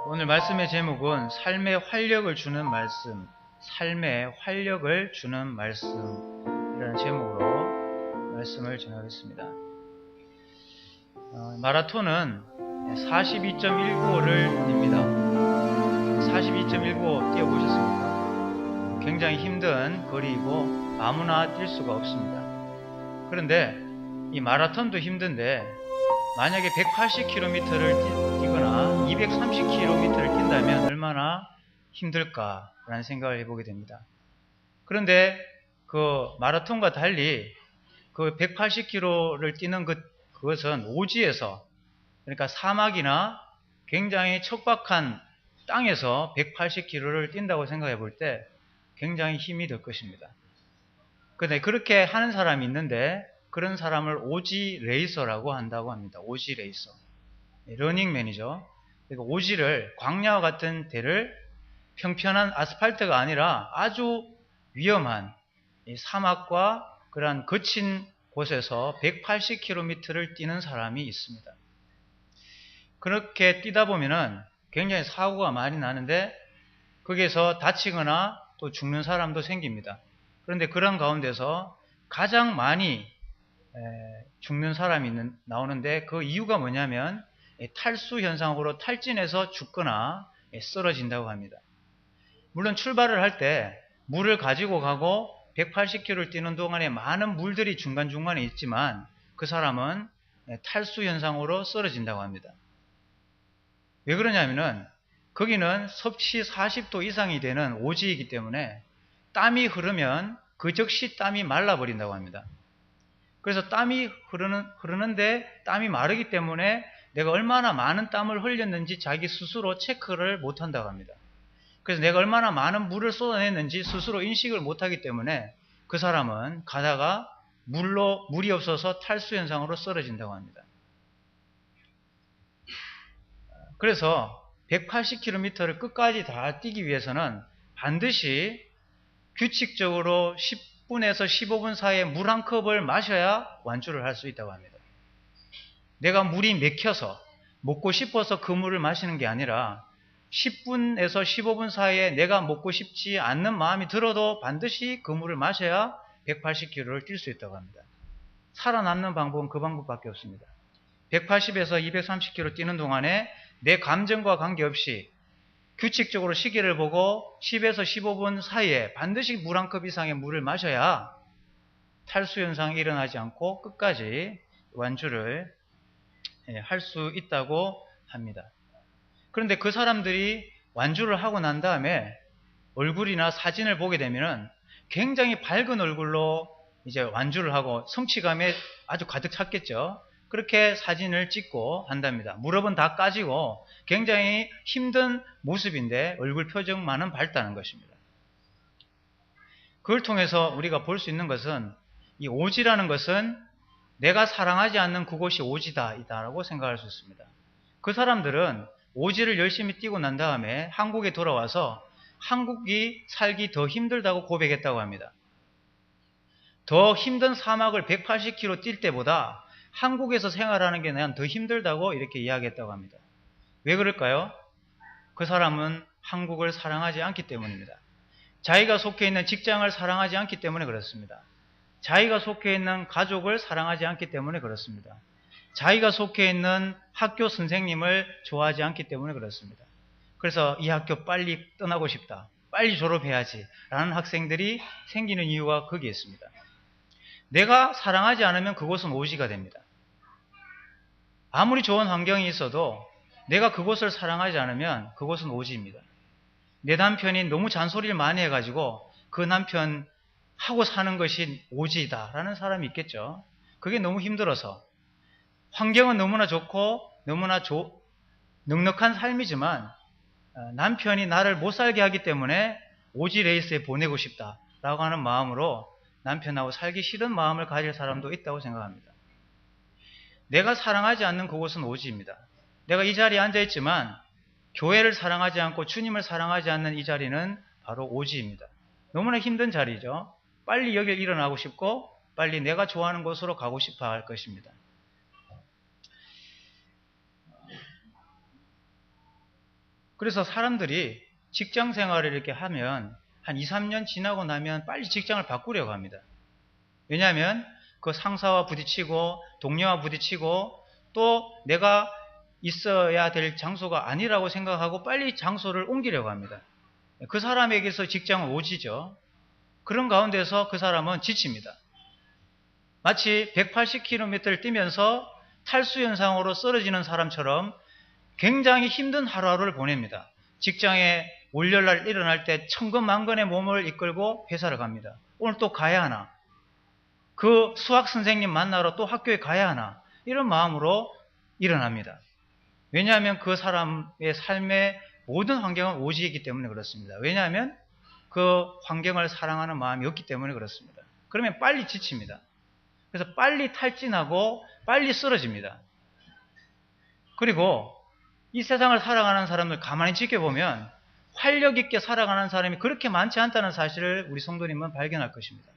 오늘 말씀의 제목은 삶의 활력을 주는 말씀, 삶의 활력을 주는 말씀이라는 제목으로 말씀을 전하겠습니다. 마라톤은 42.195를 뜁니다. 42.195 뛰어보셨습니까? 굉장히 힘든 거리이고 아무나 뛸 수가 없습니다. 그런데 이 마라톤도 힘든데 만약에 180km를 뛰거나 230km를 뛴다면 얼마나 힘들까라는 생각을 해보게 됩니다. 그런데 그 마라톤과 달리 그 180km를 뛰는 그것은 오지에서, 그러니까 사막이나 굉장히 척박한 땅에서 180km를 뛴다고 생각해 볼 때 굉장히 힘이 들 것입니다. 그런데 그렇게 하는 사람이 있는데 그런 사람을 오지 레이서라고 한다고 합니다. 오지 레이서. 러닝맨이죠. 그러니까 오지를, 광야와 같은 데를 평평한 아스팔트가 아니라 아주 위험한 이 사막과 그러한 거친 곳에서 180km를 뛰는 사람이 있습니다. 그렇게 뛰다 보면은 굉장히 사고가 많이 나는데 거기에서 다치거나 또 죽는 사람도 생깁니다. 그런데 그런 가운데서 가장 많이 죽는 사람이 나오는데 그 이유가 뭐냐면 탈수 현상으로 탈진해서 죽거나 쓰러진다고 합니다. 물론 출발을 할 때 물을 가지고 가고 180km를 뛰는 동안에 많은 물들이 중간중간에 있지만 그 사람은 탈수 현상으로 쓰러진다고 합니다. 왜 그러냐면은 거기는 섭씨 40도 이상이 되는 오지이기 때문에 땀이 흐르면 그 즉시 땀이 말라버린다고 합니다. 그래서 땀이 흐르는데 땀이 마르기 때문에 내가 얼마나 많은 땀을 흘렸는지 자기 스스로 체크를 못한다고 합니다. 그래서 내가 얼마나 많은 물을 쏟아냈는지 스스로 인식을 못하기 때문에 그 사람은 가다가 물이 없어서 탈수 현상으로 쓰러진다고 합니다. 그래서 180km를 끝까지 다 뛰기 위해서는 반드시 규칙적으로 10분에서 15분 사이에 물 한 컵을 마셔야 완주를 할 수 있다고 합니다. 내가 물이 맥혀서 먹고 싶어서 그 물을 마시는 게 아니라 10분에서 15분 사이에 내가 먹고 싶지 않는 마음이 들어도 반드시 그 물을 마셔야 180km를 뛸 수 있다고 합니다. 살아남는 방법은 그 방법밖에 없습니다. 180에서 230km 뛰는 동안에 내 감정과 관계없이 규칙적으로 시계를 보고 10에서 15분 사이에 반드시 물 한 컵 이상의 물을 마셔야 탈수 현상이 일어나지 않고 끝까지 완주를 할 수 있다고 합니다. 그런데 그 사람들이 완주를 하고 난 다음에 얼굴이나 사진을 보게 되면은 굉장히 밝은 얼굴로 이제 완주를 하고 성취감에 아주 가득 찼겠죠. 그렇게 사진을 찍고 한답니다. 무릎은 다 까지고 굉장히 힘든 모습인데 얼굴 표정만은 밝다는 것입니다. 그걸 통해서 우리가 볼 수 있는 것은 이 오지라는 것은 내가 사랑하지 않는 그곳이 오지다라고 생각할 수 있습니다. 그 사람들은 오지를 열심히 뛰고 난 다음에 한국에 돌아와서 한국이 살기 더 힘들다고 고백했다고 합니다. 더 힘든 사막을 180km 뛸 때보다 한국에서 생활하는 게 난 더 힘들다고 이렇게 이야기했다고 합니다. 왜 그럴까요? 그 사람은 한국을 사랑하지 않기 때문입니다. 자기가 속해 있는 직장을 사랑하지 않기 때문에 그렇습니다. 자기가 속해 있는 가족을 사랑하지 않기 때문에 그렇습니다. 자기가 속해 있는 학교 선생님을 좋아하지 않기 때문에 그렇습니다. 그래서 이 학교 빨리 떠나고 싶다, 빨리 졸업해야지 라는 학생들이 생기는 이유가 거기에 있습니다. 내가 사랑하지 않으면 그곳은 오지가 됩니다. 아무리 좋은 환경이 있어도 내가 그곳을 사랑하지 않으면 그곳은 오지입니다. 내 남편이 너무 잔소리를 많이 해가지고 그 남편 하고 사는 것이 오지다라는 사람이 있겠죠. 그게 너무 힘들어서. 환경은 너무나 좋고 너무나 넉넉한 삶이지만 남편이 나를 못 살게 하기 때문에 오지 레이스에 보내고 싶다라고 하는 마음으로 남편하고 살기 싫은 마음을 가질 사람도 있다고 생각합니다. 내가 사랑하지 않는 그곳은 오지입니다. 내가 이 자리에 앉아있지만 교회를 사랑하지 않고 주님을 사랑하지 않는 이 자리는 바로 오지입니다. 너무나 힘든 자리죠. 빨리 여기에 일어나고 싶고 빨리 내가 좋아하는 곳으로 가고 싶어 할 것입니다. 그래서 사람들이 직장 생활을 이렇게 하면 한 2, 3년 지나고 나면 빨리 직장을 바꾸려고 합니다. 왜냐하면 그 상사와 부딪히고 동료와 부딪히고 또 내가 있어야 될 장소가 아니라고 생각하고 빨리 장소를 옮기려고 합니다. 그 사람에게서 직장은 오지죠. 그런 가운데서 그 사람은 지칩니다. 마치 180km를 뛰면서 탈수현상으로 쓰러지는 사람처럼 굉장히 힘든 하루하루를 보냅니다. 직장에 월요일날 일어날 때 천근만근의 몸을 이끌고 회사를 갑니다. 오늘 또 가야 하나? 그 수학 선생님 만나러 또 학교에 가야 하나? 이런 마음으로 일어납니다. 왜냐하면 그 사람의 삶의 모든 환경은 오지이기 때문에 그렇습니다. 왜냐하면 그 환경을 사랑하는 마음이 없기 때문에 그렇습니다. 그러면 빨리 지칩니다. 그래서 빨리 탈진하고 빨리 쓰러집니다. 그리고 이 세상을 살아가는 사람들 가만히 지켜보면 활력 있게 살아가는 사람이 그렇게 많지 않다는 사실을 우리 성도님은 발견할 것입니다.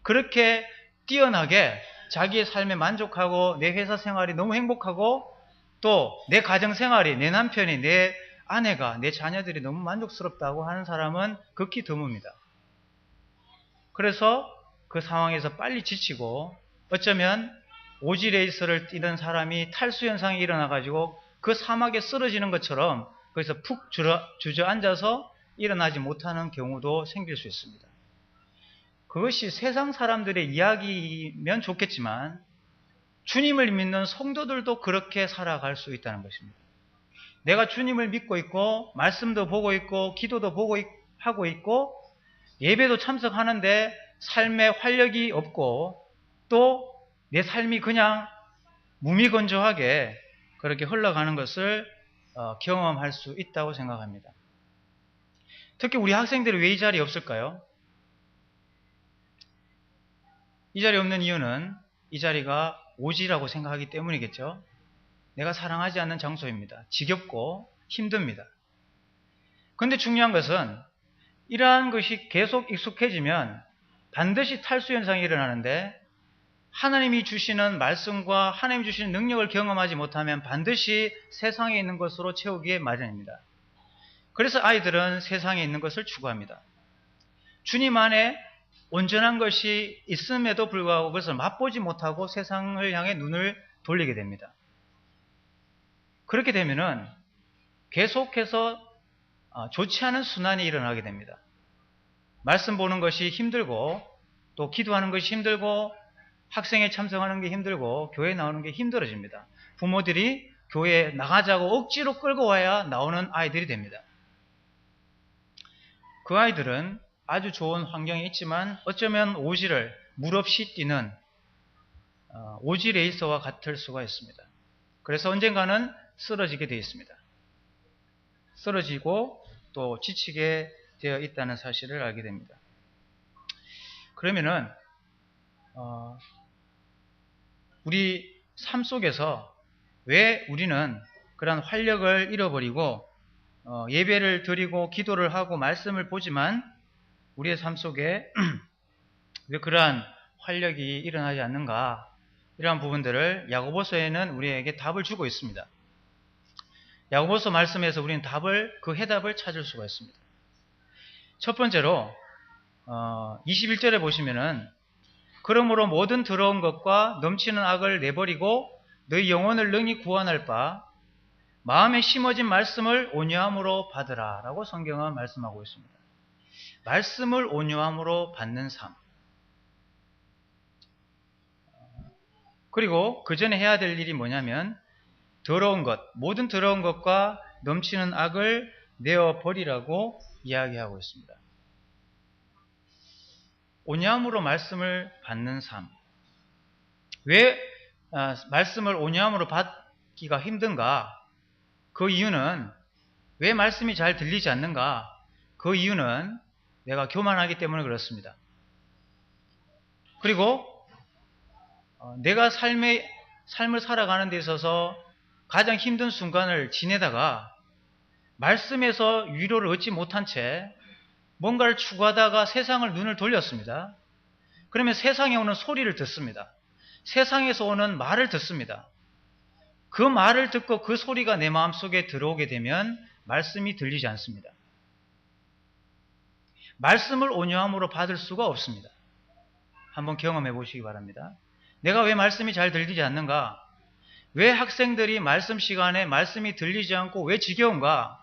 그렇게 뛰어나게 자기의 삶에 만족하고 내 회사 생활이 너무 행복하고 또 내 가정 생활이, 내 남편이, 내 아내가, 내 자녀들이 너무 만족스럽다고 하는 사람은 극히 드뭅니다. 그래서 그 상황에서 빨리 지치고 어쩌면 오지 레이스를 뛰는 사람이 탈수 현상이 일어나가지고 그 사막에 쓰러지는 것처럼 거기서 푹 주저앉아서 일어나지 못하는 경우도 생길 수 있습니다. 그것이 세상 사람들의 이야기면 좋겠지만 주님을 믿는 성도들도 그렇게 살아갈 수 있다는 것입니다. 내가 주님을 믿고 있고 말씀도 보고 있고 기도도 하고 있고 예배도 참석하는데 삶에 활력이 없고 또 내 삶이 그냥 무미건조하게 그렇게 흘러가는 것을 경험할 수 있다고 생각합니다. 특히 우리 학생들이 왜 이 자리에 없을까요? 이 자리에 없는 이유는 이 자리가 오지라고 생각하기 때문이겠죠. 내가 사랑하지 않는 장소입니다. 지겹고 힘듭니다. 그런데 중요한 것은 이러한 것이 계속 익숙해지면 반드시 탈수 현상이 일어나는데 하나님이 주시는 말씀과 하나님이 주시는 능력을 경험하지 못하면 반드시 세상에 있는 것으로 채우기에 마련입니다. 그래서 아이들은 세상에 있는 것을 추구합니다. 주님 안에 온전한 것이 있음에도 불구하고 그것을 맛보지 못하고 세상을 향해 눈을 돌리게 됩니다. 그렇게 되면은 계속해서 좋지 않은 순환이 일어나게 됩니다. 말씀 보는 것이 힘들고 또 기도하는 것이 힘들고 학생회 참석하는 게 힘들고 교회 나오는 게 힘들어집니다. 부모들이 교회에 나가자고 억지로 끌고 와야 나오는 아이들이 됩니다. 그 아이들은 아주 좋은 환경에 있지만 어쩌면 오지를 물 없이 뛰는 오지 레이서와 같을 수가 있습니다. 그래서 언젠가는 쓰러지게 되어 있습니다. 쓰러지고 또 지치게 되어 있다는 사실을 알게 됩니다. 그러면은 우리 삶 속에서 왜 우리는 그런 활력을 잃어버리고 예배를 드리고 기도를 하고 말씀을 보지만 우리의 삶 속에 왜 그러한 활력이 일어나지 않는가, 이러한 부분들을 야고보서에는 우리에게 답을 주고 있습니다. 야고보서 말씀에서 우리는 그 해답을 찾을 수가 있습니다. 첫 번째로 21절에 보시면은 그러므로 모든 더러운 것과 넘치는 악을 내버리고 너희 영혼을 능히 구원할 바 마음에 심어진 말씀을 온유함으로 받으라 라고 성경은 말씀하고 있습니다. 말씀을 온유함으로 받는 삶, 그리고 그 전에 해야 될 일이 뭐냐면 더러운 것, 모든 더러운 것과 넘치는 악을 내어버리라고 이야기하고 있습니다. 온유함으로 말씀을 받는 삶. 왜 말씀을 온유함으로 받기가 힘든가? 그 이유는 왜 말씀이 잘 들리지 않는가? 그 이유는 내가 교만하기 때문에 그렇습니다. 그리고 내가 삶을 살아가는 데 있어서 가장 힘든 순간을 지내다가 말씀에서 위로를 얻지 못한 채 뭔가를 추구하다가 세상을 눈을 돌렸습니다. 그러면 세상에 오는 소리를 듣습니다. 세상에서 오는 말을 듣습니다. 그 말을 듣고 그 소리가 내 마음속에 들어오게 되면 말씀이 들리지 않습니다. 말씀을 온유함으로 받을 수가 없습니다. 한번 경험해 보시기 바랍니다. 내가 왜 말씀이 잘 들리지 않는가? 왜 학생들이 말씀 시간에 말씀이 들리지 않고 왜 지겨운가?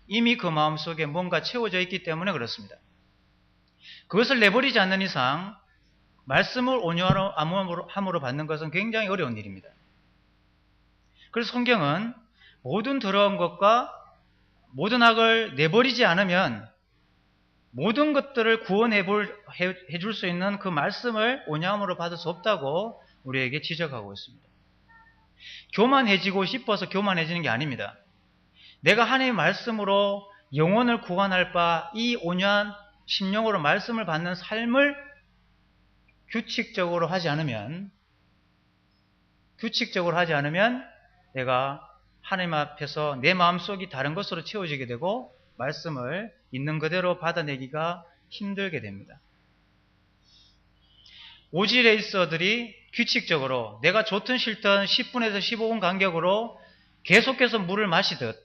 이미 그 마음속에 뭔가 채워져 있기 때문에 그렇습니다. 그것을 내버리지 않는 이상 말씀을 온유함으로 받는 것은 굉장히 어려운 일입니다. 그래서 성경은 모든 더러운 것과 모든 악을 내버리지 않으면 모든 것들을 구원해 줄 수 있는 그 말씀을 온유함으로 받을 수 없다고 우리에게 지적하고 있습니다. 교만해지고 싶어서 교만해지는 게 아닙니다. 내가 하나님의 말씀으로 영혼을 구원할 바 이 온유한 심령으로 말씀을 받는 삶을 규칙적으로 하지 않으면 내가 하나님 앞에서 내 마음속이 다른 것으로 채워지게 되고 말씀을 있는 그대로 받아내기가 힘들게 됩니다. 오지 레이서들이 규칙적으로 내가 좋든 싫든 10분에서 15분 간격으로 계속해서 물을 마시듯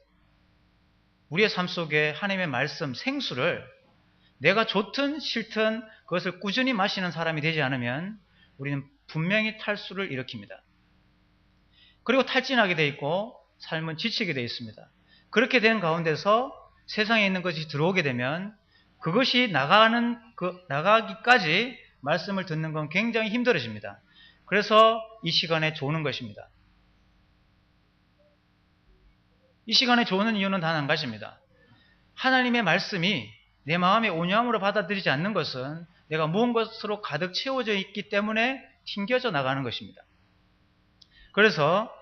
우리의 삶 속에 하나님의 말씀, 생수를 내가 좋든 싫든 그것을 꾸준히 마시는 사람이 되지 않으면 우리는 분명히 탈수를 일으킵니다. 그리고 탈진하게 돼 있고 삶은 지치게 돼 있습니다. 그렇게 된 가운데서 세상에 있는 것이 들어오게 되면 그것이 나가기까지 말씀을 듣는 건 굉장히 힘들어집니다. 그래서 이 시간에 조는 것입니다. 이 시간에 조는 이유는 단 한 가지입니다. 하나님의 말씀이 내 마음에 온유함으로 받아들이지 않는 것은 내가 무언 것으로 가득 채워져 있기 때문에 튕겨져 나가는 것입니다. 그래서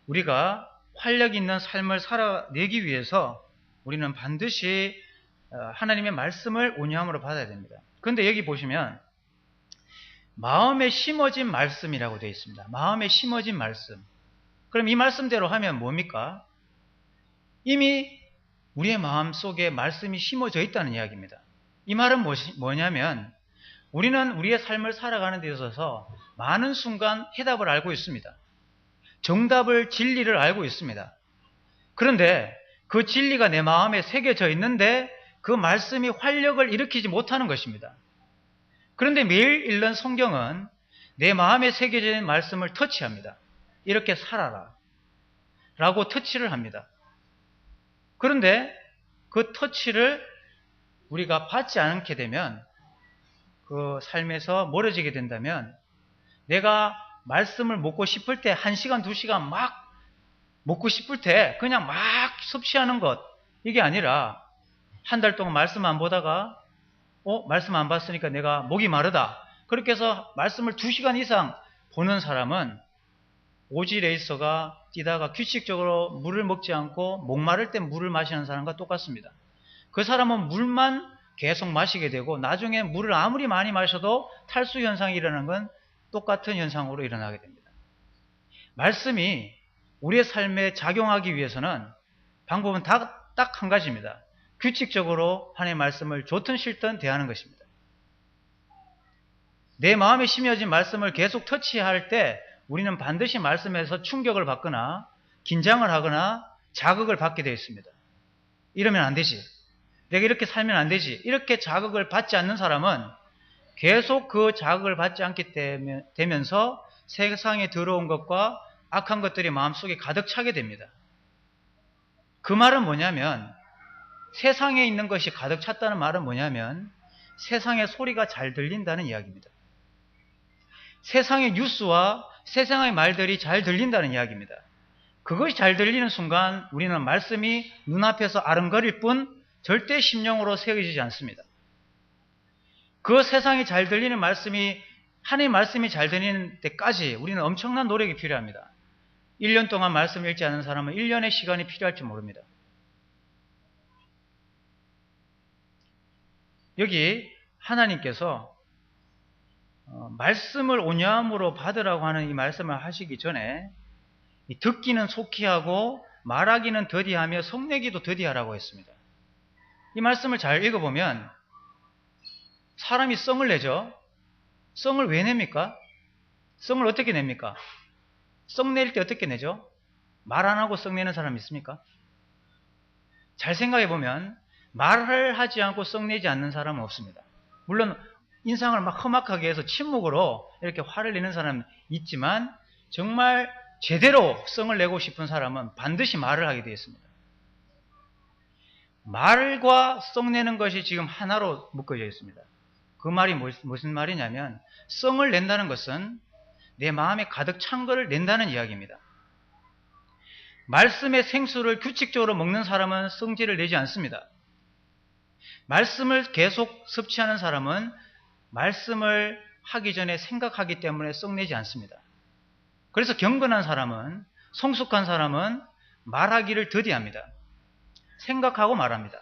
우리가 활력 있는 삶을 살아내기 위해서 우리는 반드시 하나님의 말씀을 온유함으로 받아야 됩니다. 그런데 여기 보시면 마음에 심어진 말씀이라고 되어 있습니다. 마음에 심어진 말씀. 그럼 이 말씀대로 하면 뭡니까? 이미 우리의 마음 속에 말씀이 심어져 있다는 이야기입니다. 이 말은 뭐냐면 우리는 우리의 삶을 살아가는 데 있어서 많은 순간 해답을 알고 있습니다. 정답을, 진리를 알고 있습니다. 그런데 그 진리가 내 마음에 새겨져 있는데 그 말씀이 활력을 일으키지 못하는 것입니다. 그런데 매일 읽는 성경은 내 마음에 새겨져 있는 말씀을 터치합니다. 이렇게 살아라 라고 터치를 합니다. 그런데 그 터치를 우리가 받지 않게 되면 그 삶에서 멀어지게 된다면 내가 말씀을 먹고 싶을 때 1시간, 2시간 막 먹고 싶을 때 그냥 막 섭취하는 것, 이게 아니라 한 달 동안 말씀 안 보다가 말씀 안 봤으니까 내가 목이 마르다. 그렇게 해서 말씀을 2시간 이상 보는 사람은 오지 레이서가 뛰다가 규칙적으로 물을 먹지 않고 목마를 때 물을 마시는 사람과 똑같습니다. 그 사람은 물만 계속 마시게 되고 나중에 물을 아무리 많이 마셔도 탈수 현상이 일어나는 건 똑같은 현상으로 일어나게 됩니다. 말씀이 우리의 삶에 작용하기 위해서는 방법은 딱 한 가지입니다. 규칙적으로 하나님의 말씀을 좋든 싫든 대하는 것입니다. 내 마음에 심어진 말씀을 계속 터치할 때 우리는 반드시 말씀에서 충격을 받거나 긴장을 하거나 자극을 받게 되어 있습니다. 이러면 안 되지. 내가 이렇게 살면 안 되지. 이렇게 자극을 받지 않는 사람은 계속 그 자극을 받지 않게 되면서 세상에 들어온 것과 악한 것들이 마음속에 가득 차게 됩니다. 그 말은 뭐냐면 세상에 있는 것이 가득 찼다는 말은 뭐냐면 세상의 소리가 잘 들린다는 이야기입니다. 세상의 뉴스와 세상의 말들이 잘 들린다는 이야기입니다. 그것이 잘 들리는 순간 우리는 말씀이 눈앞에서 아른거릴 뿐 절대 심령으로 새겨지지 않습니다. 그 세상이 잘 들리는 말씀이 하나님의 말씀이 잘 들리는 때까지 우리는 엄청난 노력이 필요합니다. 1년 동안 말씀 읽지 않은 사람은 1년의 시간이 필요할지 모릅니다. 여기 하나님께서 말씀을 온유함으로 받으라고 하는 이 말씀을 하시기 전에 듣기는 속히 하고 말하기는 더디하며 성내기도 더디하라고 했습니다. 이 말씀을 잘 읽어보면 사람이 성을 내죠. 성을 왜 냅니까? 성을 어떻게 냅니까? 성 낼 때 어떻게 내죠? 말 안 하고 성 내는 사람 있습니까? 잘 생각해 보면 말을 하지 않고 썩내지 않는 사람은 없습니다. 물론 인상을 막 험악하게 해서 침묵으로 이렇게 화를 내는 사람은 있지만 정말 제대로 성을 내고 싶은 사람은 반드시 말을 하게 되어 있습니다. 말과 썩내는 것이 지금 하나로 묶어져 있습니다. 그 말이 무슨 말이냐면 성을 낸다는 것은 내 마음에 가득 찬 것을 낸다는 이야기입니다. 말씀의 생수를 규칙적으로 먹는 사람은 성질을 내지 않습니다. 말씀을 계속 섭취하는 사람은 말씀을 하기 전에 생각하기 때문에 썩내지 않습니다. 그래서 경건한 사람은, 성숙한 사람은 말하기를 더디합니다. 생각하고 말합니다.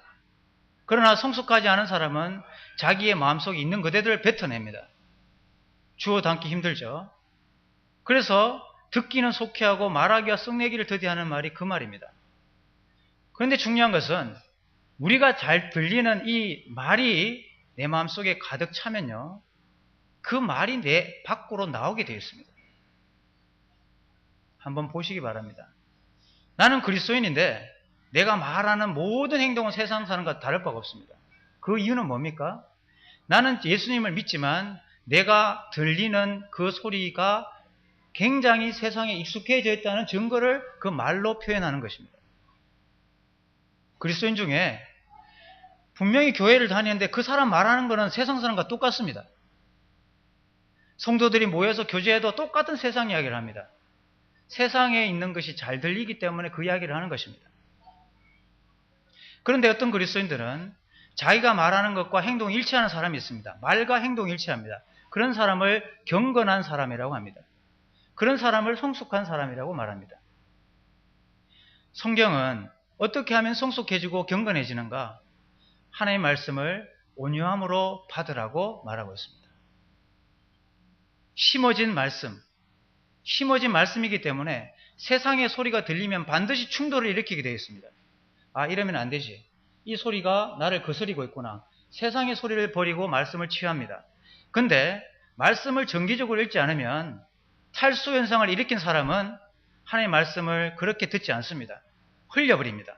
그러나 성숙하지 않은 사람은 자기의 마음속에 있는 그대들을 뱉어냅니다. 주워 담기 힘들죠. 그래서 듣기는 속히하고 말하기와 썩내기를 더디하는 말이 그 말입니다. 그런데 중요한 것은 우리가 잘 들리는 이 말이 내 마음속에 가득 차면요, 그 말이 내 밖으로 나오게 되어 있습니다. 한번 보시기 바랍니다. 나는 그리스도인인데 내가 말하는 모든 행동은 세상 사는 것과 다를 바가 없습니다. 그 이유는 뭡니까? 나는 예수님을 믿지만 내가 들리는 그 소리가 굉장히 세상에 익숙해져 있다는 증거를 그 말로 표현하는 것입니다. 그리스도인 중에 분명히 교회를 다니는데 그 사람 말하는 것은 세상 사람과 똑같습니다. 성도들이 모여서 교제해도 똑같은 세상 이야기를 합니다. 세상에 있는 것이 잘 들리기 때문에 그 이야기를 하는 것입니다. 그런데 어떤 그리스도인들은 자기가 말하는 것과 행동이 일치하는 사람이 있습니다. 말과 행동이 일치합니다. 그런 사람을 경건한 사람이라고 합니다. 그런 사람을 성숙한 사람이라고 말합니다. 성경은 어떻게 하면 성숙해지고 경건해지는가? 하나님의 말씀을 온유함으로 받으라고 말하고 있습니다. 심어진 말씀이기 때문에 세상의 소리가 들리면 반드시 충돌을 일으키게 되어 있습니다. 아, 이러면 안 되지. 이 소리가 나를 거스리고 있구나. 세상의 소리를 버리고 말씀을 취합니다. 근데 말씀을 정기적으로 읽지 않으면 탈수 현상을 일으킨 사람은 하나님의 말씀을 그렇게 듣지 않습니다. 흘려버립니다.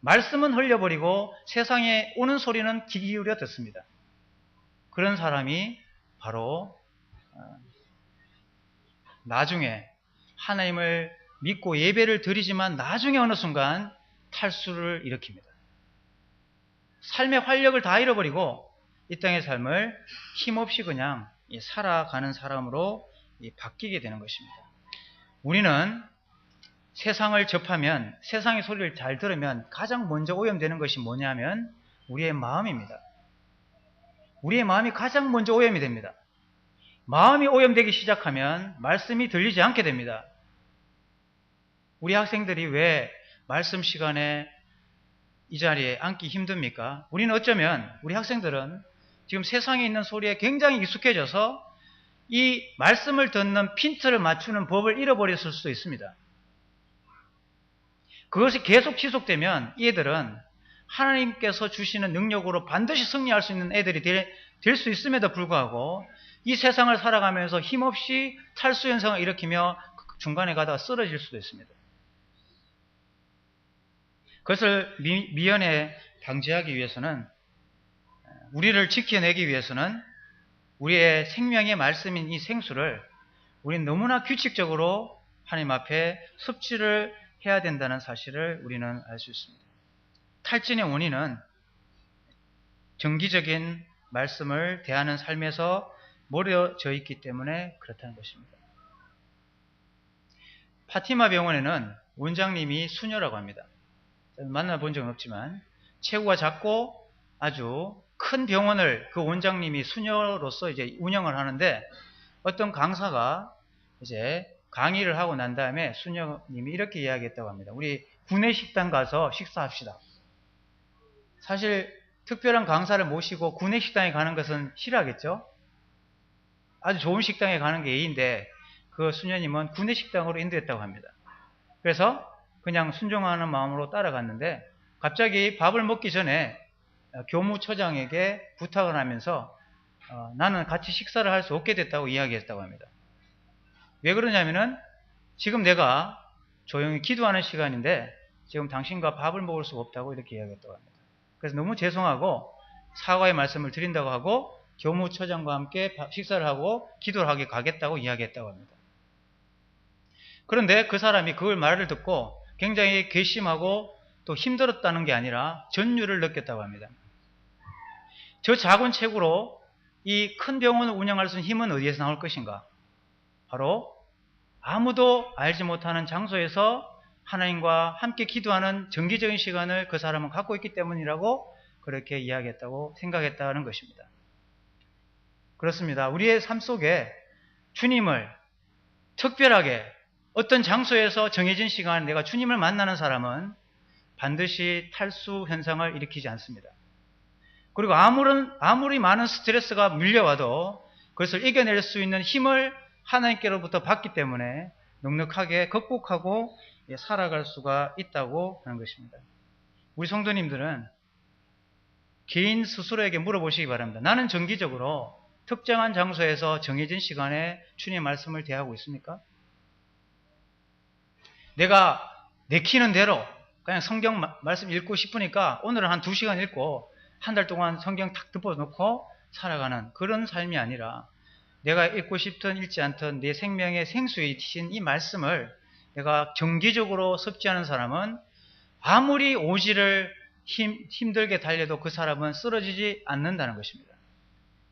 말씀은 흘려버리고 세상에 오는 소리는 귀 기울여 듣습니다. 그런 사람이 바로 나중에 하나님을 믿고 예배를 드리지만 나중에 어느 순간 탈수를 일으킵니다. 삶의 활력을 다 잃어버리고 이 땅의 삶을 힘없이 그냥 살아가는 사람으로 바뀌게 되는 것입니다. 우리는 세상을 접하면, 세상의 소리를 잘 들으면 가장 먼저 오염되는 것이 뭐냐면 우리의 마음입니다. 우리의 마음이 가장 먼저 오염이 됩니다. 마음이 오염되기 시작하면 말씀이 들리지 않게 됩니다. 우리 학생들이 왜 말씀 시간에 이 자리에 앉기 힘듭니까? 우리는 어쩌면 우리 학생들은 지금 세상에 있는 소리에 굉장히 익숙해져서 이 말씀을 듣는 핀트를 맞추는 법을 잃어버렸을 수도 있습니다. 그것이 계속 지속되면 이 애들은 하나님께서 주시는 능력으로 반드시 승리할 수 있는 애들이 될 수 있음에도 불구하고 이 세상을 살아가면서 힘없이 탈수 현상을 일으키며 중간에 가다가 쓰러질 수도 있습니다. 그것을 미연에 방지하기 위해서는, 우리를 지켜내기 위해서는 우리의 생명의 말씀인 이 생수를 우리는 너무나 규칙적으로 하나님 앞에 섭취를 해야 된다는 사실을 우리는 알 수 있습니다. 탈진의 원인은 정기적인 말씀을 대하는 삶에서 모여져 있기 때문에 그렇다는 것입니다. 파티마 병원에는 원장님이 수녀라고 합니다. 만나본 적은 없지만 체구가 작고 아주 큰 병원을 그 원장님이 수녀로서 이제 운영을 하는데, 어떤 강사가 이제 강의를 하고 난 다음에 수녀님이 이렇게 이야기했다고 합니다. 우리 구내식당 가서 식사합시다. 사실 특별한 강사를 모시고 구내식당에 가는 것은 싫어하겠죠? 아주 좋은 식당에 가는 게 예의인데 그 수녀님은 구내식당으로 인도했다고 합니다. 그래서 그냥 순종하는 마음으로 따라갔는데 갑자기 밥을 먹기 전에 교무처장에게 부탁을 하면서 나는 같이 식사를 할 수 없게 됐다고 이야기했다고 합니다. 왜 그러냐면은 지금 내가 조용히 기도하는 시간인데 지금 당신과 밥을 먹을 수가 없다고 이렇게 이야기했다고 합니다. 그래서 너무 죄송하고 사과의 말씀을 드린다고 하고 교무처장과 함께 식사를 하고 기도를 하게 가겠다고 이야기했다고 합니다. 그런데 그 사람이 그 말을 듣고 굉장히 괘씸하고 또 힘들었다는 게 아니라 전율을 느꼈다고 합니다. 저 작은 책으로 이 큰 병원을 운영할 수 있는 힘은 어디에서 나올 것인가? 바로 아무도 알지 못하는 장소에서 하나님과 함께 기도하는 정기적인 시간을 그 사람은 갖고 있기 때문이라고 그렇게 이야기했다고 생각했다는 것입니다. 그렇습니다. 우리의 삶 속에 주님을 특별하게 어떤 장소에서 정해진 시간 내가 주님을 만나는 사람은 반드시 탈수 현상을 일으키지 않습니다. 그리고 아무리 많은 스트레스가 밀려와도 그것을 이겨낼 수 있는 힘을 하나님께로부터 받기 때문에 넉넉하게 극복하고 살아갈 수가 있다고 하는 것입니다. 우리 성도님들은 개인 스스로에게 물어보시기 바랍니다. 나는 정기적으로 특정한 장소에서 정해진 시간에 주님의 말씀을 대하고 있습니까? 내가 내키는 대로 그냥 성경 말씀 읽고 싶으니까 오늘은 한 2시간 읽고 한 달 동안 성경 탁 덮어놓고 살아가는 그런 삶이 아니라 내가 읽고 싶든 읽지 않든 내 생명의 생수이신 이 말씀을 내가 정기적으로 섭지하는 사람은 아무리 오지를 힘들게 달려도 그 사람은 쓰러지지 않는다는 것입니다.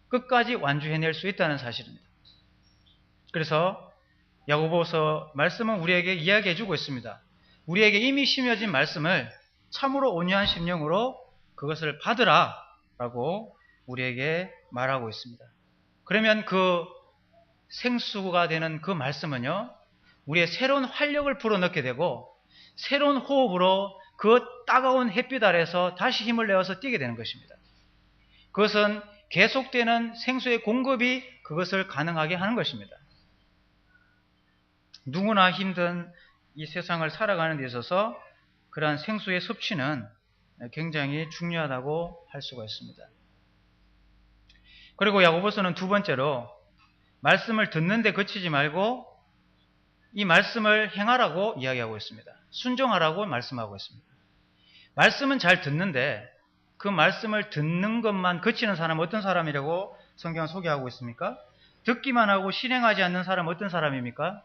끝까지 완주해낼 수 있다는 사실입니다. 그래서 야고보서 말씀은 우리에게 이야기해주고 있습니다. 우리에게 이미 심어진 말씀을 참으로 온유한 심령으로 그것을 받으라 라고 우리에게 말하고 있습니다. 그러면 그 생수가 되는 그 말씀은요, 우리의 새로운 활력을 불어넣게 되고 새로운 호흡으로 그 따가운 햇빛 아래서 다시 힘을 내어서 뛰게 되는 것입니다. 그것은 계속되는 생수의 공급이 그것을 가능하게 하는 것입니다. 누구나 힘든 이 세상을 살아가는 데 있어서 그러한 생수의 섭취는 굉장히 중요하다고 할 수가 있습니다. 그리고 야고보서는 두 번째로 말씀을 듣는데 그치지 말고 이 말씀을 행하라고 이야기하고 있습니다. 순종하라고 말씀하고 있습니다. 말씀은 잘 듣는데 그 말씀을 듣는 것만 그치는 사람은 어떤 사람이라고 성경은 소개하고 있습니까? 듣기만 하고 실행하지 않는 사람은 어떤 사람입니까?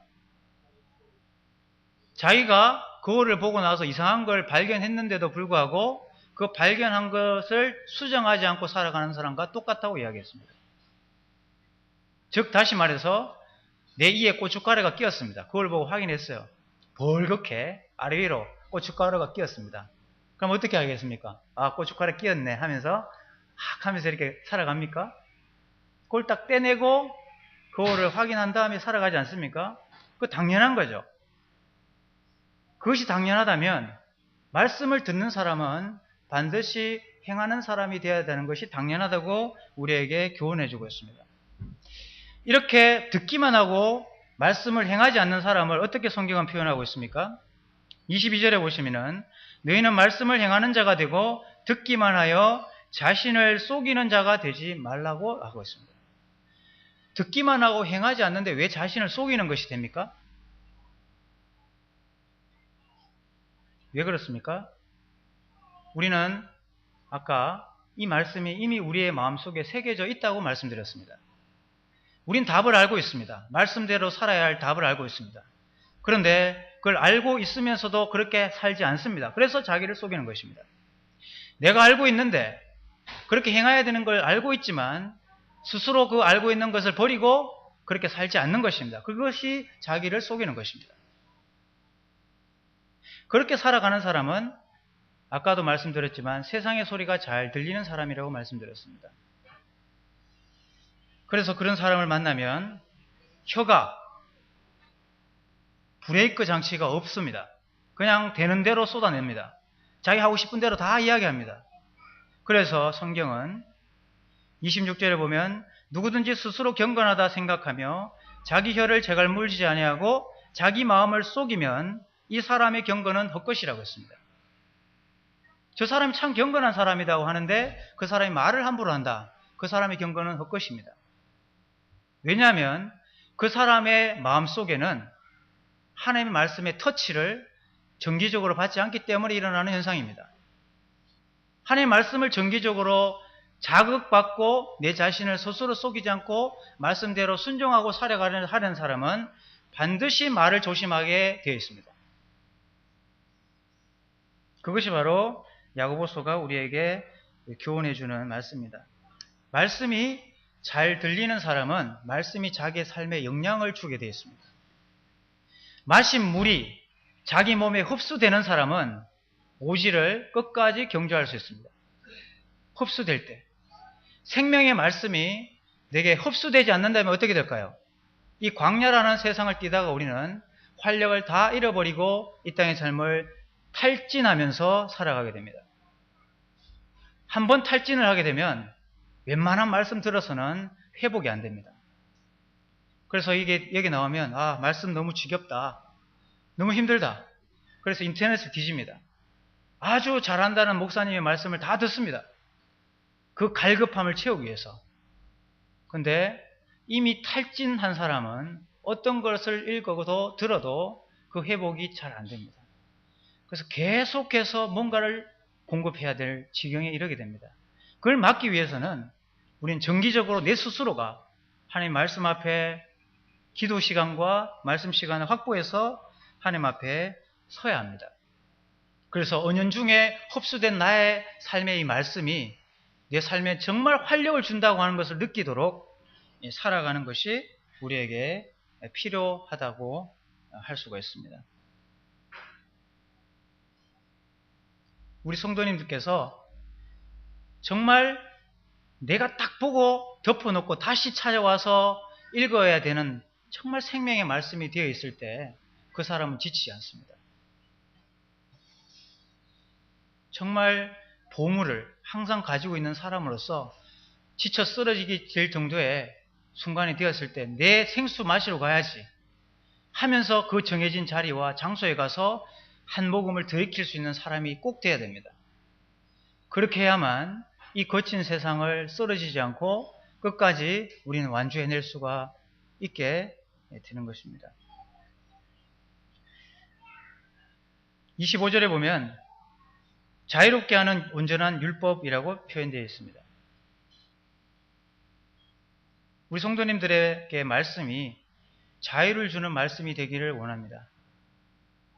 자기가 그거를 보고 나서 이상한 걸 발견했는데도 불구하고 그 발견한 것을 수정하지 않고 살아가는 사람과 똑같다고 이야기했습니다. 즉 다시 말해서 내 이에 고춧가루가 끼었습니다. 그걸 보고 확인했어요. 벌겋게 아래 위로 고춧가루가 끼었습니다. 그럼 어떻게 하겠습니까? 아, 고춧가루 끼었네 하면서 하면서 이렇게 살아갑니까? 그걸 딱 떼내고 그거를 확인한 다음에 살아가지 않습니까? 그거 당연한 거죠. 그것이 당연하다면 말씀을 듣는 사람은 반드시 행하는 사람이 되어야 되는 것이 당연하다고 우리에게 교훈해주고 있습니다. 이렇게 듣기만 하고 말씀을 행하지 않는 사람을 어떻게 성경은 표현하고 있습니까? 22절에 보시면은 너희는 말씀을 행하는 자가 되고 듣기만 하여 자신을 속이는 자가 되지 말라고 하고 있습니다. 듣기만 하고 행하지 않는데 왜 자신을 속이는 것이 됩니까? 왜 그렇습니까? 우리는 아까 이 말씀이 이미 우리의 마음속에 새겨져 있다고 말씀드렸습니다. 우린 답을 알고 있습니다. 말씀대로 살아야 할 답을 알고 있습니다. 그런데 그걸 알고 있으면서도 그렇게 살지 않습니다. 그래서 자기를 속이는 것입니다. 내가 알고 있는데 그렇게 행해야 되는 걸 알고 있지만 스스로 그 알고 있는 것을 버리고 그렇게 살지 않는 것입니다. 그것이 자기를 속이는 것입니다. 그렇게 살아가는 사람은 아까도 말씀드렸지만 세상의 소리가 잘 들리는 사람이라고 말씀드렸습니다. 그래서 그런 사람을 만나면 혀가 브레이크 장치가 없습니다. 그냥 되는 대로 쏟아냅니다. 자기 하고 싶은 대로 다 이야기합니다. 그래서 성경은 26절에 보면 누구든지 스스로 경건하다 생각하며 자기 혀를 제갈 물지 아니하고 자기 마음을 속이면 이 사람의 경건은 헛것이라고 했습니다. 저 사람이 참 경건한 사람이라고 하는데 그 사람이 말을 함부로 한다. 그 사람의 경건은 헛것입니다. 왜냐하면 그 사람의 마음속에는 하나님의 말씀의 터치를 정기적으로 받지 않기 때문에 일어나는 현상입니다. 하나님의 말씀을 정기적으로 자극받고 내 자신을 스스로 속이지 않고 말씀대로 순종하고 살아가는 사람은 반드시 말을 조심하게 되어 있습니다. 그것이 바로 야고보서가 우리에게 교훈해 주는 말씀입니다. 말씀이 잘 들리는 사람은 말씀이 자기의 삶에 영향을 주게 되어 있습니다. 마신 물이 자기 몸에 흡수되는 사람은 오지를 끝까지 경주할 수 있습니다. 흡수될 때. 생명의 말씀이 내게 흡수되지 않는다면 어떻게 될까요? 이 광야라는 세상을 뛰다가 우리는 활력을 다 잃어버리고 이 땅의 삶을 탈진하면서 살아가게 됩니다. 한번 탈진을 하게 되면 웬만한 말씀 들어서는 회복이 안 됩니다. 그래서 이게 여기 나오면 말씀 너무 지겹다. 너무 힘들다. 그래서 인터넷을 뒤집니다. 아주 잘한다는 목사님의 말씀을 다 듣습니다. 그 갈급함을 채우기 위해서. 근데 이미 탈진한 사람은 어떤 것을 읽어도 들어도 그 회복이 잘 안 됩니다. 그래서 계속해서 뭔가를 공급해야 될 지경에 이르게 됩니다. 그걸 막기 위해서는 우리는 정기적으로 내 스스로가 하나님 말씀 앞에 기도 시간과 말씀 시간을 확보해서 하나님 앞에 서야 합니다. 그래서 은연중에 흡수된 나의 삶의 이 말씀이 내 삶에 정말 활력을 준다고 하는 것을 느끼도록 살아가는 것이 우리에게 필요하다고 할 수가 있습니다. 우리 성도님들께서 정말 내가 딱 보고 덮어놓고 다시 찾아와서 읽어야 되는 정말 생명의 말씀이 되어 있을 때 그 사람은 지치지 않습니다. 정말 보물을 항상 가지고 있는 사람으로서 지쳐 쓰러지게 될 정도의 순간이 되었을 때 내 생수 마시러 가야지 하면서 그 정해진 자리와 장소에 가서 한 모금을 더 익힐 수 있는 사람이 꼭 돼야 됩니다. 그렇게 해야만 이 거친 세상을 쓰러지지 않고 끝까지 우리는 완주해낼 수가 있게 되는 것입니다. 25절에 보면 자유롭게 하는 온전한 율법이라고 표현되어 있습니다. 우리 성도님들에게 말씀이 자유를 주는 말씀이 되기를 원합니다.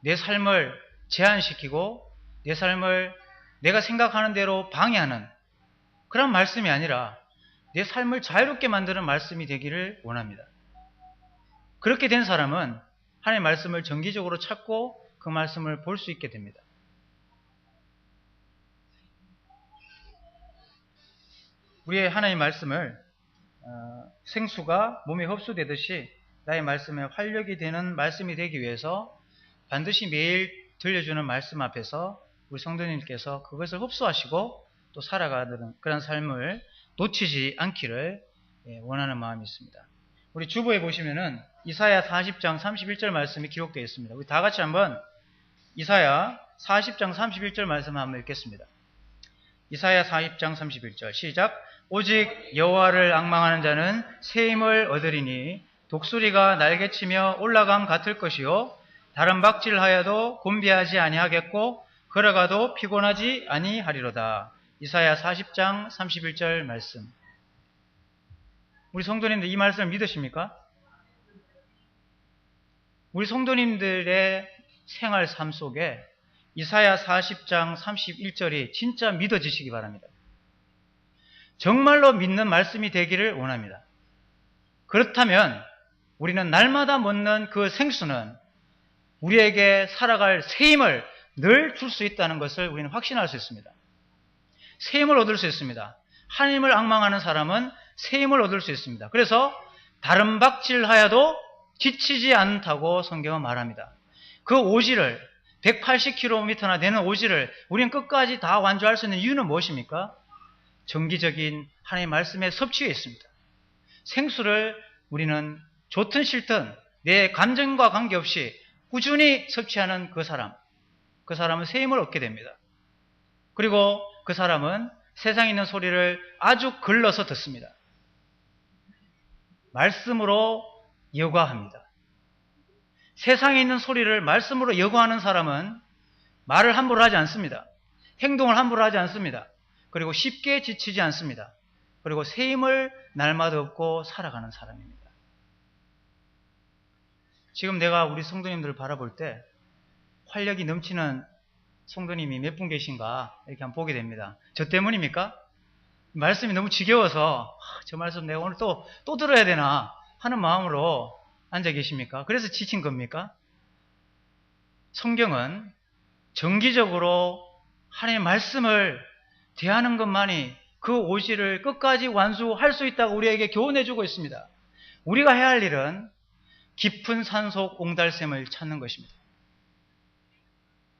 내 삶을 제한시키고 내 삶을 내가 생각하는 대로 방해하는 그런 말씀이 아니라 내 삶을 자유롭게 만드는 말씀이 되기를 원합니다. 그렇게 된 사람은 하나님의 말씀을 정기적으로 찾고 그 말씀을 볼 수 있게 됩니다. 우리의 하나님의 말씀을 생수가 몸에 흡수되듯이 나의 말씀에 활력이 되는 말씀이 되기 위해서 반드시 매일 들려주는 말씀 앞에서 우리 성도님께서 그것을 흡수하시고 또 살아가는 그런 삶을 놓치지 않기를 원하는 마음이 있습니다. 우리 주보에 보시면은 이사야 40장 31절 말씀이 기록되어 있습니다. 우리 다 같이 한번 이사야 40장 31절 말씀 한번 읽겠습니다. 이사야 40장 31절 시작. 오직 여호와를 앙망하는 자는 새 힘을 얻으리니 독수리가 날개치며 올라감 같을 것이요 다른 박질하여도 곤비하지 아니하겠고 걸어가도 피곤하지 아니하리로다. 이사야 40장 31절 말씀. 우리 성도님들 이 말씀을 믿으십니까? 우리 성도님들의 생활 삶 속에 이사야 40장 31절이 진짜 믿어지시기 바랍니다. 정말로 믿는 말씀이 되기를 원합니다. 그렇다면 우리는 날마다 먹는 그 생수는 우리에게 살아갈 새 힘을 늘 줄 수 있다는 것을 우리는 확신할 수 있습니다. 새 힘을 얻을 수 있습니다. 하나님을 앙망하는 사람은 새 힘을 얻을 수 있습니다. 그래서 다른 박질하여도 지치지 않다고 성경은 말합니다. 그 오지를 180km나 되는 오지를 우리는 끝까지 다 완주할 수 있는 이유는 무엇입니까? 정기적인 하나님의 말씀의 섭취에 있습니다. 생수를 우리는 좋든 싫든 내 감정과 관계없이 꾸준히 섭취하는 그 사람은 새 힘을 얻게 됩니다. 그리고 그 사람은 세상에 있는 소리를 아주 글러서 듣습니다. 말씀으로 여과합니다. 세상에 있는 소리를 말씀으로 여과하는 사람은 말을 함부로 하지 않습니다. 행동을 함부로 하지 않습니다. 그리고 쉽게 지치지 않습니다. 그리고 새 힘을 날마다 얻고 살아가는 사람입니다. 지금 내가 우리 성도님들을 바라볼 때 활력이 넘치는 성도님이 몇 분 계신가 이렇게 한번 보게 됩니다. 저 때문입니까? 말씀이 너무 지겨워서 저 말씀 내가 오늘 또 들어야 되나 하는 마음으로 앉아 계십니까? 그래서 지친 겁니까? 성경은 정기적으로 하나님의 말씀을 대하는 것만이 그 오지를 끝까지 완수할 수 있다고 우리에게 교훈해 주고 있습니다. 우리가 해야 할 일은 깊은 산속 옹달샘을 찾는 것입니다.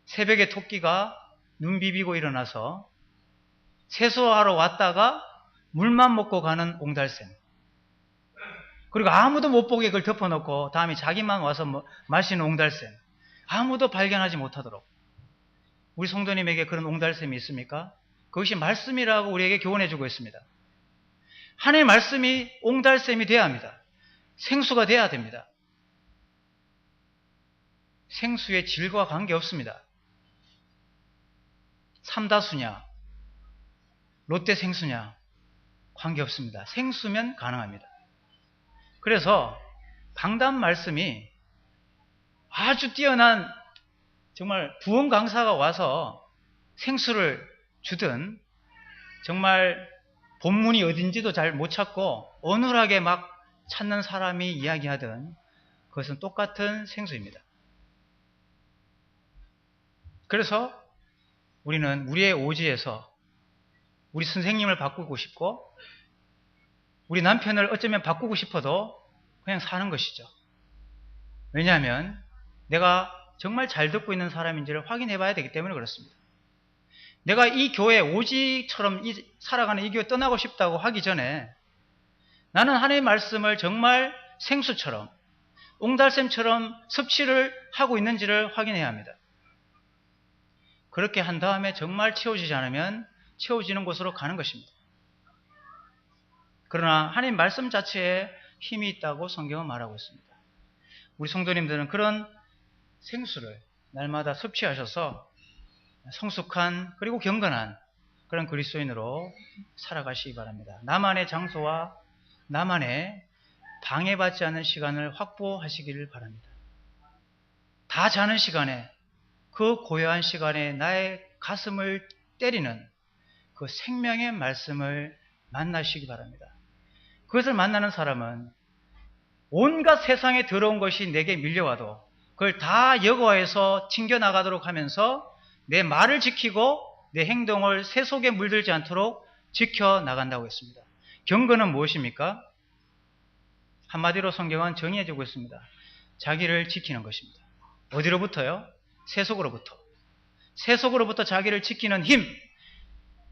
새벽에 토끼가 눈 비비고 일어나서 세수하러 왔다가 물만 먹고 가는 옹달샘. 그리고 아무도 못 보게 그걸 덮어놓고 다음에 자기만 와서 마시는 옹달샘. 아무도 발견하지 못하도록. 우리 성도님에게 그런 옹달샘이 있습니까? 그것이 말씀이라고 우리에게 교훈해주고 있습니다. 하나님의 말씀이 옹달샘이 돼야 합니다. 생수가 돼야 됩니다. 생수의 질과 관계없습니다. 삼다수냐 롯데 생수냐 관계없습니다. 생수면 가능합니다. 그래서 강단 말씀이 아주 뛰어난 정말 부흥 강사가 와서 생수를 주든 정말 본문이 어딘지도 잘 못 찾고 어눌하게 막 찾는 사람이 이야기하든 그것은 똑같은 생수입니다. 그래서 우리는 우리의 오지에서 우리 선생님을 바꾸고 싶고 우리 남편을 어쩌면 바꾸고 싶어도 그냥 사는 것이죠. 왜냐하면 내가 정말 잘 듣고 있는 사람인지를 확인해 봐야 되기 때문에 그렇습니다. 내가 이 교회 오지처럼 살아가는 이 교회 떠나고 싶다고 하기 전에 나는 하나님의 말씀을 정말 생수처럼 옹달샘처럼 섭취를 하고 있는지를 확인해야 합니다. 그렇게 한 다음에 정말 채워지지 않으면 채워지는 곳으로 가는 것입니다. 그러나 하나님 말씀 자체에 힘이 있다고 성경은 말하고 있습니다. 우리 성도님들은 그런 생수를 날마다 섭취하셔서 성숙한 그리고 경건한 그런 그리스도인으로 살아가시기 바랍니다. 나만의 장소와 나만의 방해받지 않는 시간을 확보하시기를 바랍니다. 다 자는 시간에 그 고요한 시간에 나의 가슴을 때리는 그 생명의 말씀을 만나시기 바랍니다. 그것을 만나는 사람은 온갖 세상에 더러운 것이 내게 밀려와도 그걸 다 여호와에서 튕겨나가도록 하면서 내 말을 지키고 내 행동을 새 속에 물들지 않도록 지켜나간다고 했습니다. 경건은 무엇입니까? 한마디로 성경은 정의해주고 있습니다. 자기를 지키는 것입니다. 어디로부터요? 새 속으로부터. 새 속으로부터 자기를 지키는 힘,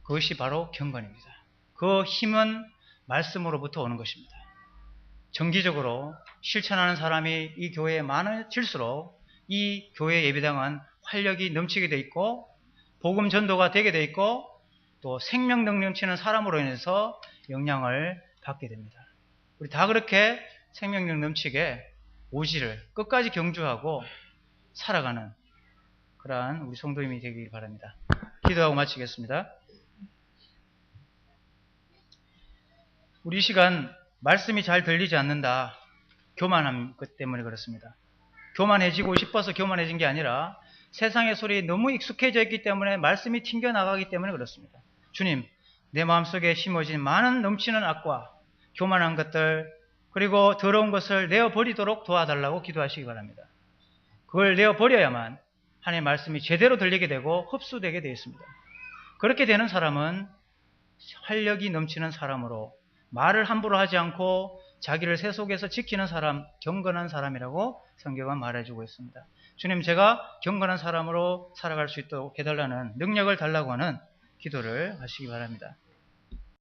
그것이 바로 경건입니다. 그 힘은 말씀으로부터 오는 것입니다. 정기적으로 실천하는 사람이 이 교회에 많아질수록 이 교회 예배당은 활력이 넘치게 돼 있고 복음 전도가 되게 돼 있고 또 생명력 넘치는 사람으로 인해서 영향을 받게 됩니다. 우리 다 그렇게 생명력 넘치게 오지를 끝까지 경주하고 살아가는 그러한 우리 성도님이 되길 바랍니다. 기도하고 마치겠습니다. 우리 이 시간 말씀이 잘 들리지 않는다. 교만한 것 때문에 그렇습니다. 교만해지고 싶어서 교만해진 게 아니라 세상의 소리에 너무 익숙해져 있기 때문에 말씀이 튕겨나가기 때문에 그렇습니다. 주님, 내 마음속에 심어진 많은 넘치는 악과 교만한 것들 그리고 더러운 것을 내어버리도록 도와달라고 기도하시기 바랍니다. 그걸 내어버려야만 하나님의 말씀이 제대로 들리게 되고 흡수되게 되어 있습니다. 그렇게 되는 사람은 활력이 넘치는 사람으로 말을 함부로 하지 않고 자기를 새 속에서 지키는 사람, 경건한 사람이라고 성경은 말해주고 있습니다. 주님, 제가 경건한 사람으로 살아갈 수 있도록 해달라는 능력을 달라고 하는 기도를 하시기 바랍니다.